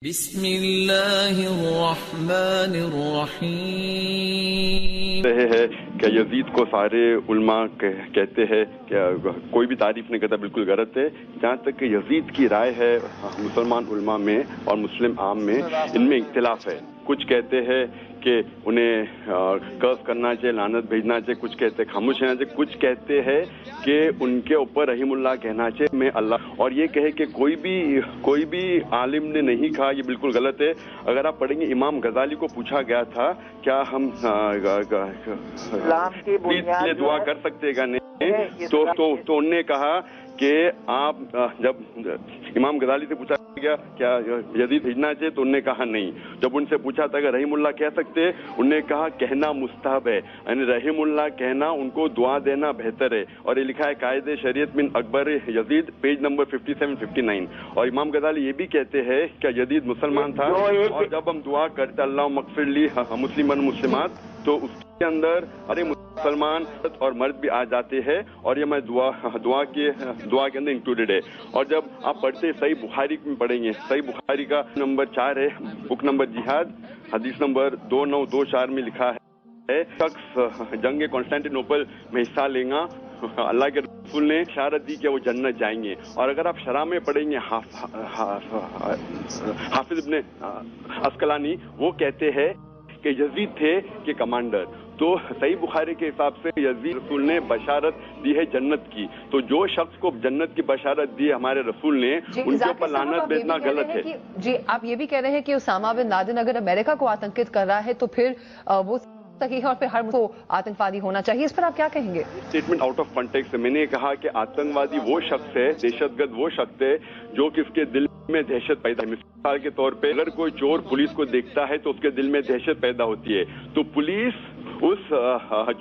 بسم اللہ الرحمن الرحیم۔ ہے کہ یزید کو سارے علماء کہتے ہیں کہ کوئی بھی تعریف نہیں کرتا، بالکل غلط ہے۔ جہاں تک کہ یزید کی رائے ہے مسلمان علماء میں اور مسلم عام میں، ان میں اختلاف ہے۔ کچھ کہتے ہیں کہ انہیں قرض کرنا چاہیے، لعنت بھیجنا چاہیے، کچھ کہتے ہیں خاموش رہنا چاہیے، کچھ کہتے ہیں کہ ان کے اوپر رحیم اللہ کہنا چاہیے، میں اللہ، اور یہ کہے کہ کوئی بھی عالم نے نہیں کہا، یہ بالکل غلط ہے۔ اگر آپ پڑھیں گے امام غزالی کو پوچھا گیا تھا کیا ہم لیے دعا کر سکتے گا نہیں، تو انہوں نے کہا کہ آپ جب امام غزالی سے پوچھا گیا کیا یزید بھیجنا چاہیے تو انہوں نے کہا نہیں۔ جب ان سے پوچھا تھا کہ رحیم اللہ کہہ سکتے، انہوں نے کہا کہنا مستحب ہے، یعنی رحیم اللہ کہنا، ان کو دعا دینا بہتر ہے۔ اور یہ لکھا ہے قائد شریعت من اکبر یزید، پیج نمبر 57-59۔ اور امام غزالی یہ بھی کہتے ہیں کہ یزید مسلمان تھا، اور جب ہم دعا کرتے اللہ مغفر لی مسلمان مسلمات، تو اس کے اندر ارے مسلمان اور مرد بھی آ جاتے ہیں، اور یہ میں دعا کے اندر انکلوڈیڈ ہے۔ اور جب آپ پڑھتے صحیح بخاری میں پڑھیں گے، صحیح بخاری کا نمبر 4 ہے، بک نمبر جہاد، حدیث نمبر 2924 میں لکھا ہے شخص جنگ قسطنطنیپل میں حصہ لے گا، اللہ کے رسول نے اشارت دی کہ وہ جنت جائیں گے۔ اور اگر آپ شرح میں پڑھیں گے حافظ ابن عسقلانی، وہ کہتے ہیں کہ یزید تھے کہ کمانڈر۔ تو صحیح بخاری کے حساب سے یزید رسول نے بشارت دی ہے جنت کی، تو جو شخص کو جنت کی بشارت دی ہے ہمارے رسول نے، ان کے اوپر لعنت بھیجنا غلط ہے۔ جی آپ یہ بھی کہہ رہے ہیں کہ اسامہ بن لادن اگر امریکہ کو آتنکت کر رہا ہے تو پھر وہ صحیح ہے اور پھر ہر کو آتنکوادی ہونا چاہیے، اس پر آپ کیا کہیں گے؟ اسٹیٹمنٹ آؤٹ آف کانٹیکسٹ ہے۔ میں نے کہا کہ آتنکوادی وہ شخص ہے، دہشت گرد وہ شخص ہے جو کہ اس کے دل میں دہشت پیدا ہے۔ مثال کے طور پہ اگر کوئی چور پولیس کو دیکھتا ہے تو اس کے دل میں دہشت پیدا ہوتی ہے، تو پولیس اس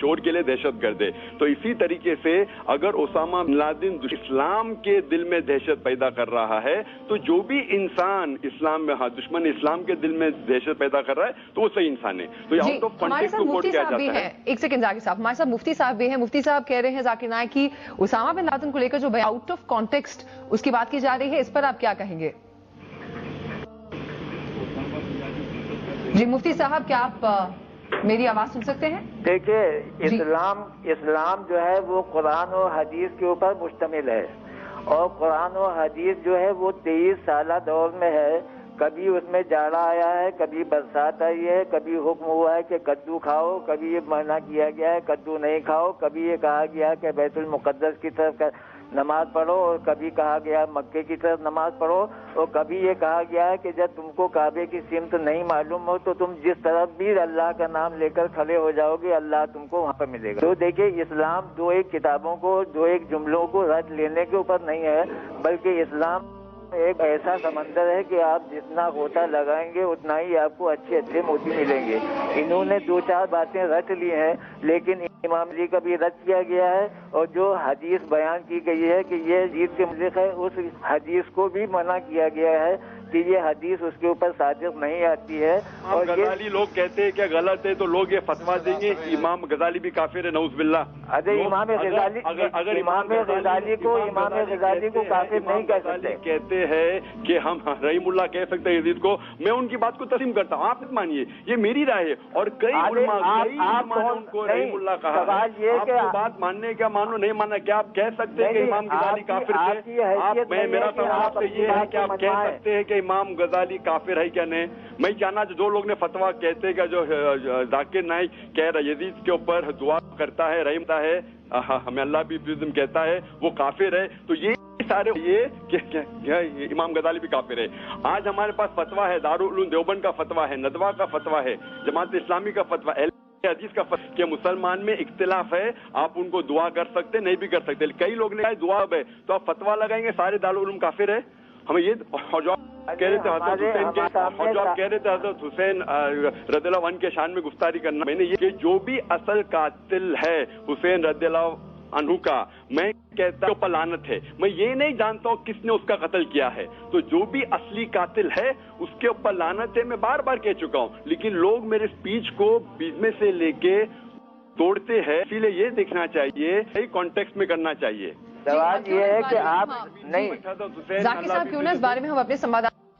چور کے لیے دہشت گرد ہے۔ تو اسی طریقے سے اگر اسامہ بن لادن اسلام کے دل میں دہشت پیدا کر رہا ہے، تو جو بھی انسان اسلام میں دشمن اسلام کے دل میں دہشت پیدا کر رہا ہے تو وہ صحیح انسان ہے۔ تو یہ آؤٹ آف کانٹیکسٹ کو کوٹ کیا جاتا ہے۔ ایک سیکنڈ ذاکر صاحب، ہمارے ساتھ مفتی صاحب بھی ہیں۔ مفتی صاحب کہہ رہے ہیں ذاکر نائک کی اسامہ بن لادن کو لے کر جو آؤٹ آف کانٹیکسٹ اس کی بات کی جا رہی ہے، اس پر آپ کیا کہیں گے؟ جی مفتی صاحب، کیا آپ میری آواز سن سکتے ہیں؟ دیکھیے اسلام جو ہے وہ قرآن و حدیث کے اوپر مشتمل ہے، اور قرآن و حدیث جو ہے وہ 23 سالہ دور میں ہے۔ کبھی اس میں جاڑا آیا ہے، کبھی برسات آئی ہے، کبھی حکم ہوا ہے کہ کدو کھاؤ، کبھی یہ منع کیا گیا ہے کدو نہیں کھاؤ، کبھی یہ کہا گیا ہے کہ بیت المقدس کی طرف نماز پڑھو، اور کبھی کہا گیا مکے کی طرف نماز پڑھو، اور کبھی یہ کہا گیا ہے کہ جب تم کو کعبے کی سمت نہیں معلوم ہو تو تم جس طرف بھی اللہ کا نام لے کر کھڑے ہو جاؤ گے اللہ تم کو وہاں پر ملے گا۔ تو دیکھیے اسلام دو ایک کتابوں کو، دو ایک جملوں کو رٹ لینے کے اوپر نہیں ہے، بلکہ اسلام ایک ایسا سمندر ہے کہ آپ جتنا غوطہ لگائیں گے اتنا ہی آپ کو اچھے موتی ملیں گے۔ انہوں نے 2-4 باتیں رٹ لی ہیں، لیکن امام علی کا بھی رد کیا گیا ہے، اور جو حدیث بیان کی گئی ہے کہ یہ یزید کے متعلق ہے، اس حدیث کو بھی منع کیا گیا ہے کہ یہ حدیث اس کے اوپر صادق نہیں آتی ہے۔ اور غزالی لوگ کہتے ہیں کہ غلط ہے، تو لوگ یہ فتویٰ دیں گے امام غزالی بھی کافر ہے، نعوذ باللہ۔ اگر امام غزالی کو کافر نہیں کہہ سکتے، کہتے ہیں کہ ہم رحیم اللہ کہہ سکتے ہیں یزید کو، میں ان کی بات کو تسلیم کرتا ہوں، آپ مانیے یہ میری رائے ہے، اور کئی علماء نے ان کو رحیم اللہ کہا۔ سوال یہ کہ آپ بات ماننے کیا مانو نہیں ماننا، کیا آپ کہہ سکتے ہیں کہ امام غزالی کافر تھے؟ میرا سوال آپ سے یہ ہے کہ آپ کہہ سکتے ہیں کہ امام غزالی کافر ہے کیا نہیں؟ میں چاہنا جو لوگ نے فتویٰ کہتے ہیں کہ جو ذاکر نائک کہہ رہا یزید کے اوپر دعا کرتا ہے، رحمتا ہے، ہمیں اللہ بھی کہتا ہے، وہ کافر ہے، تو یہ سارے یہ کہ امام غزالی بھی کافر ہے۔ آج ہمارے پاس فتویٰ ہے، دارالعلوم دیوبند کا فتویٰ ہے، ندوہ کا فتویٰ ہے، جماعت اسلامی کا فتویٰ ہے، حدیث کا فتویٰ کہ مسلمان میں اختلاف ہے، آپ ان کو دعا کر سکتے نہیں بھی کر سکتے۔ کئی لوگ نے کہا دعا ہے تو آپ فتویٰ لگائیں گے سارے دارالعلوم کافر ہے؟ ہمیں یہ جو کہہ رہے تھے حضرت حسین رضی اللہ عنہ کے شان میں گفتاری کرنا، میں نے یہ کہ جو بھی اصل قاتل ہے حسین رضی اللہ عنہ کا، میں کہتا ہوں لعنت ہے، میں یہ نہیں جانتا ہوں کس نے اس کا قتل کیا ہے، تو جو بھی اصلی قاتل ہے اس کے اوپر لعنت ہے، میں بار بار کہہ چکا ہوں، لیکن لوگ میرے اسپیچ کو بیچ میں سے لے کے توڑتے ہیں، اسی لیے یہ دیکھنا چاہیے صحیح کانٹیکسٹ میں کرنا چاہیے۔ سوال یہ ہے کہ آپ نہیں ذاکر صاحب کیوں نہ اس بارے میں ہم اپنے سنوادات